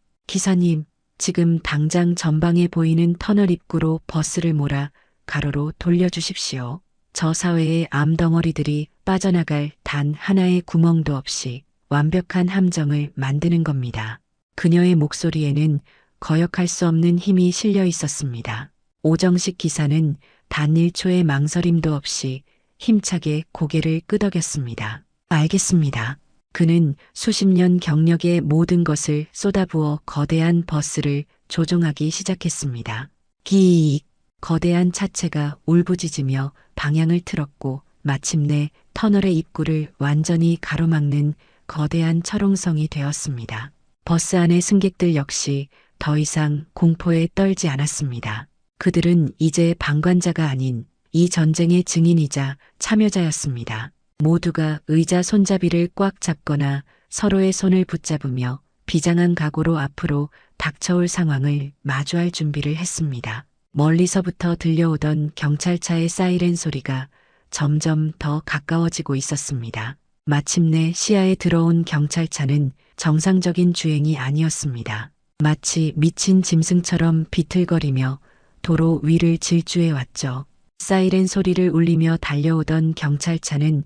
S2: 기사님, 지금 당장 전방에 보이는 터널 입구로 버스를 몰아 가로로 돌려주십시오. 저 사회의 암덩어리들이 빠져나갈 단 하나의 구멍도 없이 완벽한 함정을 만드는 겁니다. 그녀의 목소리에는 거역할 수 없는 힘이 실려 있었습니다. 오정식 기사는 단 1초의 망설임도 없이 힘차게 고개를 끄덕였습니다. 알겠습니다. 그는 수십 년 경력의 모든 것을 쏟아부어 거대한 버스를 조종하기 시작했습니다. 기익! 거대한 차체가 울부짖으며 방향을 틀었고 마침내 터널의 입구를 완전히 가로막는 거대한 철옹성이 되었습니다. 버스 안의 승객들 역시 더 이상 공포에 떨지 않았습니다. 그들은 이제 방관자가 아닌 이 전쟁의 증인이자 참여자였습니다. 모두가 의자 손잡이를 꽉 잡거나 서로의 손을 붙잡으며 비장한 각오로 앞으로 닥쳐올 상황을 마주할 준비를 했습니다. 멀리서부터 들려오던 경찰차의 사이렌 소리가 점점 더 가까워지고 있었습니다. 마침내 시야에 들어온 경찰차는 정상적인 주행이 아니었습니다. 마치 미친 짐승처럼 비틀거리며 도로 위를 질주해 왔죠. 사이렌 소리를 울리며 달려오던 경찰차는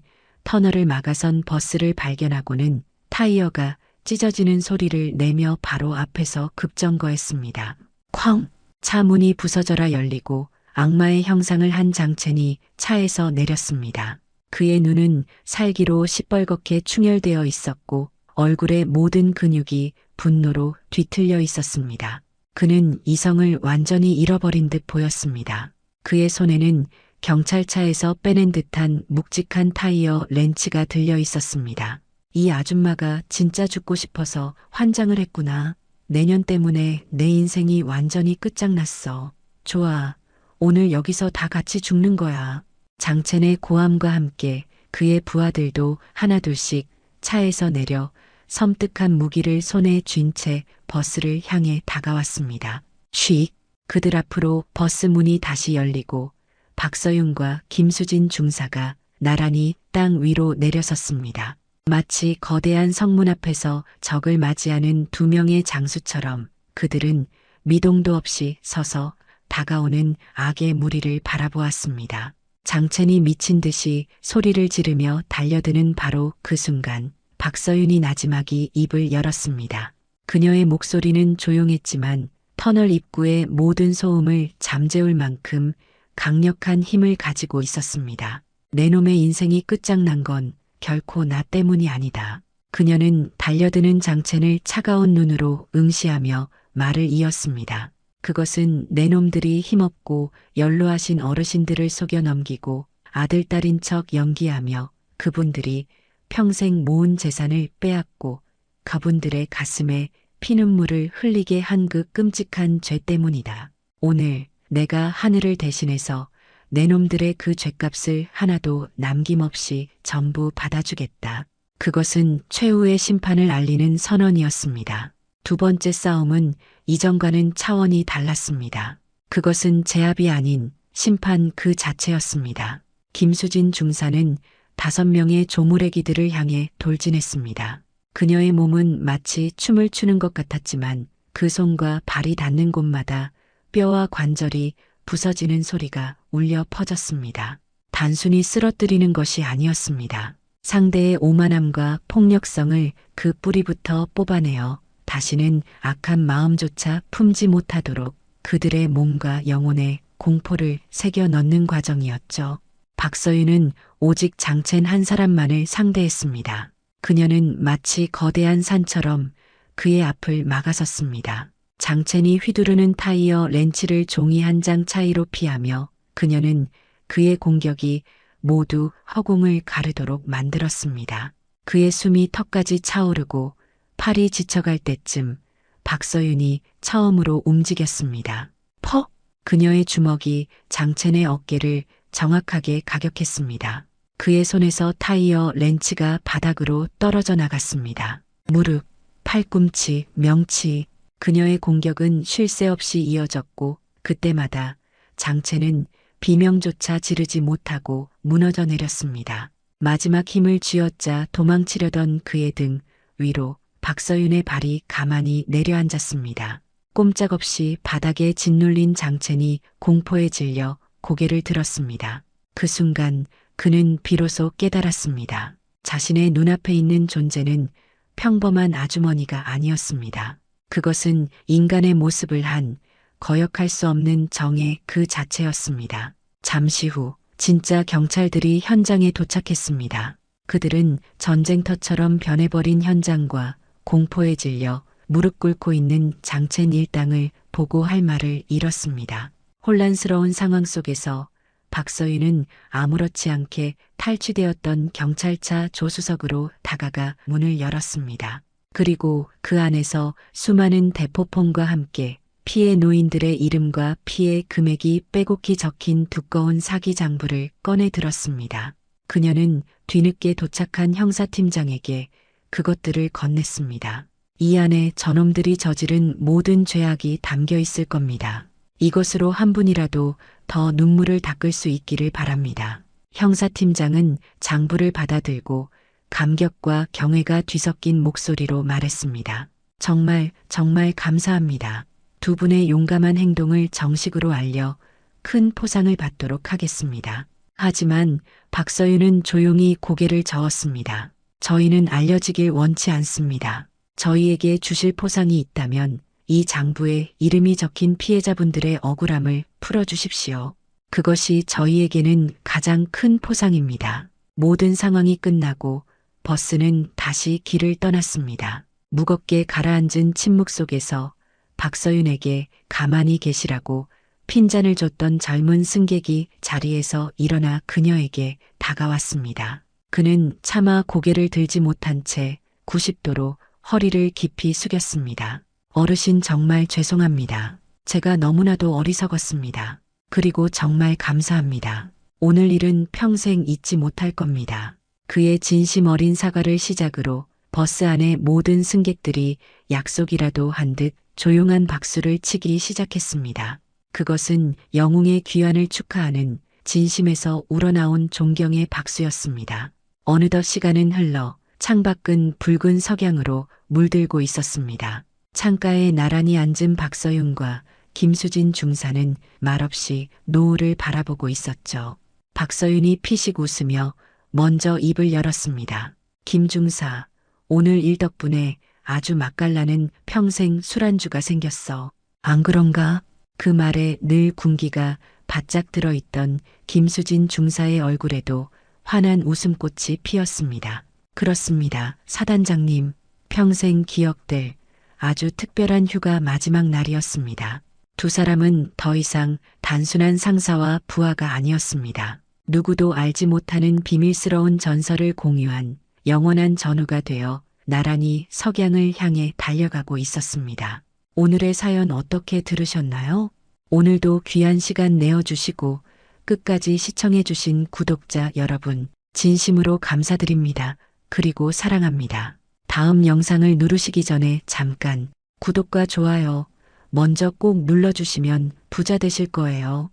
S2: 터널을 막아선 버스를 발견하고는 타이어가 찢어지는 소리를 내며 바로 앞에서 급정거했습니다. 쾅! 차 문이 부서져라 열리고 악마의 형상을 한 장첸이 차에서 내렸습니다. 그의 눈은 살기로 시뻘겋게 충혈되어 있었고 얼굴의 모든 근육이 분노로 뒤틀려 있었습니다. 그는 이성을 완전히 잃어버린 듯 보였습니다. 그의 손에는 경찰차에서 빼낸 듯한 묵직한 타이어 렌치가 들려 있었습니다. 이 아줌마가 진짜 죽고 싶어서 환장을 했구나. 내년 때문에 내 인생이 완전히 끝장났어. 좋아. 오늘 여기서 다 같이 죽는 거야. 장첸의 고함과 함께 그의 부하들도 하나둘씩 차에서 내려 섬뜩한 무기를 손에 쥔 채 버스를 향해 다가왔습니다. 쉿! 그들 앞으로 버스 문이 다시 열리고 박서윤과 김수진 중사가 나란히 땅 위로 내려섰습니다. 마치 거대한 성문 앞에서 적을 맞이하는 두 명의 장수처럼 그들은 미동도 없이 서서 다가오는 악의 무리를 바라보았습니다. 장첸이 미친 듯이 소리를 지르며 달려드는 바로 그 순간 박서윤이 나지막이 입을 열었습니다. 그녀의 목소리는 조용했지만 터널 입구의 모든 소음을 잠재울 만큼 강력한 힘을 가지고 있었습니다. 내 놈의 인생이 끝장난 건 결코 나 때문이 아니다. 그녀는 달려드는 장첸을 차가운 눈으로 응시하며 말을 이었습니다. 그것은 내 놈들이 힘없고 연로하신 어르신들을 속여 넘기고 아들, 딸인 척 연기하며 그분들이 평생 모은 재산을 빼앗고 그분들의 가슴에 피눈물을 흘리게 한 그 끔찍한 죄 때문이다. 오늘 내가 하늘을 대신해서 내 놈들의 그 죗값을 하나도 남김없이 전부 받아주겠다. 그것은 최후의 심판을 알리는 선언이었습니다. 두 번째 싸움은 이전과는 차원이 달랐습니다. 그것은 제압이 아닌 심판 그 자체였습니다. 김수진 중사는 5명의 조무래기들을 향해 돌진했습니다. 그녀의 몸은 마치 춤을 추는 것 같았지만 그 손과 발이 닿는 곳마다 뼈와 관절이 부서지는 소리가 울려 퍼졌습니다. 단순히 쓰러뜨리는 것이 아니었습니다. 상대의 오만함과 폭력성을 그 뿌리부터 뽑아내어 다시는 악한 마음조차 품지 못하도록 그들의 몸과 영혼에 공포를 새겨 넣는 과정이었죠. 박서윤은 오직 장첸 한 사람만을 상대했습니다. 그녀는 마치 거대한 산처럼 그의 앞을 막아섰습니다. 장첸이 휘두르는 타이어 렌치를 종이 한 장 차이로 피하며 그녀는 그의 공격이 모두 허공을 가르도록 만들었습니다. 그의 숨이 턱까지 차오르고 팔이 지쳐갈 때쯤 박서윤이 처음으로 움직였습니다. 퍽! 그녀의 주먹이 장첸의 어깨를 정확하게 가격했습니다. 그의 손에서 타이어 렌치가 바닥으로 떨어져 나갔습니다. 무릎, 팔꿈치, 명치, 그녀의 공격은 쉴 새 없이 이어졌고 그때마다 장첸은 비명조차 지르지 못하고 무너져 내렸습니다. 마지막 힘을 쥐어짜 도망치려던 그의 등 위로 박서윤의 발이 가만히 내려앉았습니다. 꼼짝없이 바닥에 짓눌린 장첸이 공포에 질려 고개를 들었습니다. 그 순간 그는 비로소 깨달았습니다. 자신의 눈앞에 있는 존재는 평범한 아주머니가 아니었습니다. 그것은 인간의 모습을 한 거역할 수 없는 정의 그 자체였습니다. 잠시 후 진짜 경찰들이 현장에 도착했습니다. 그들은 전쟁터처럼 변해버린 현장과 공포에 질려 무릎 꿇고 있는 장첸 일당을 보고 할 말을 잃었습니다. 혼란스러운 상황 속에서 박서윤은 아무렇지 않게 탈취되었던 경찰차 조수석으로 다가가 문을 열었습니다. 그리고 그 안에서 수많은 대포폰과 함께 피해 노인들의 이름과 피해 금액이 빼곡히 적힌 두꺼운 사기 장부를 꺼내 들었습니다. 그녀는 뒤늦게 도착한 형사팀장에게 그것들을 건넸습니다. 이 안에 저놈들이 저지른 모든 죄악이 담겨 있을 겁니다. 이것으로 한 분이라도 더 눈물을 닦을 수 있기를 바랍니다. 형사팀장은 장부를 받아들고 감격과 경외가 뒤섞인 목소리로 말했습니다. 정말 감사합니다. 두 분의 용감한 행동을 정식으로 알려 큰 포상을 받도록 하겠습니다. 하지만 박서윤은 조용히 고개를 저었습니다. 저희는 알려지길 원치 않습니다. 저희에게 주실 포상이 있다면 이 장부에 이름이 적힌 피해자분들의 억울함을 풀어주십시오. 그것이 저희에게는 가장 큰 포상입니다. 모든 상황이 끝나고 버스는 다시 길을 떠났습니다. 무겁게 가라앉은 침묵 속에서 박서윤에게 가만히 계시라고 핀잔을 줬던 젊은 승객이 자리에서 일어나 그녀에게 다가왔습니다. 그는 차마 고개를 들지 못한 채 90도로 허리를 깊이 숙였습니다. 어르신 정말 죄송합니다. 제가 너무나도 어리석었습니다. 그리고 정말 감사합니다. 오늘 일은 평생 잊지 못할 겁니다. 그의 진심 어린 사과를 시작으로 버스 안의 모든 승객들이 약속이라도 한 듯 조용한 박수를 치기 시작했습니다. 그것은 영웅의 귀환을 축하하는 진심에서 우러나온 존경의 박수였습니다. 어느덧 시간은 흘러 창밖은 붉은 석양으로 물들고 있었습니다. 창가에 나란히 앉은 박서윤과 김수진 중사는 말없이 노을을 바라보고 있었죠. 박서윤이 피식 웃으며 먼저 입을 열었습니다. 김 중사, 오늘 일 덕분에 아주 맛깔나는 평생 술안주가 생겼어. 안 그런가? 그 말에 늘 군기가 바짝 들어있던 김수진 중사의 얼굴에도 환한 웃음꽃이 피었습니다. 그렇습니다. 사단장님, 평생 기억될 아주 특별한 휴가 마지막 날이었습니다. 두 사람은 더 이상 단순한 상사와 부하가 아니었습니다. 누구도 알지 못하는 비밀스러운 전설을 공유한 영원한 전우가 되어 나란히 석양을 향해 달려가고 있었습니다. 오늘의 사연 어떻게 들으셨나요? 오늘도 귀한 시간 내어주시고 끝까지 시청해주신 구독자 여러분, 진심으로 감사드립니다. 그리고 사랑합니다. 다음 영상을 누르시기 전에 잠깐 구독과 좋아요 먼저 꼭 눌러주시면 부자 되실 거예요.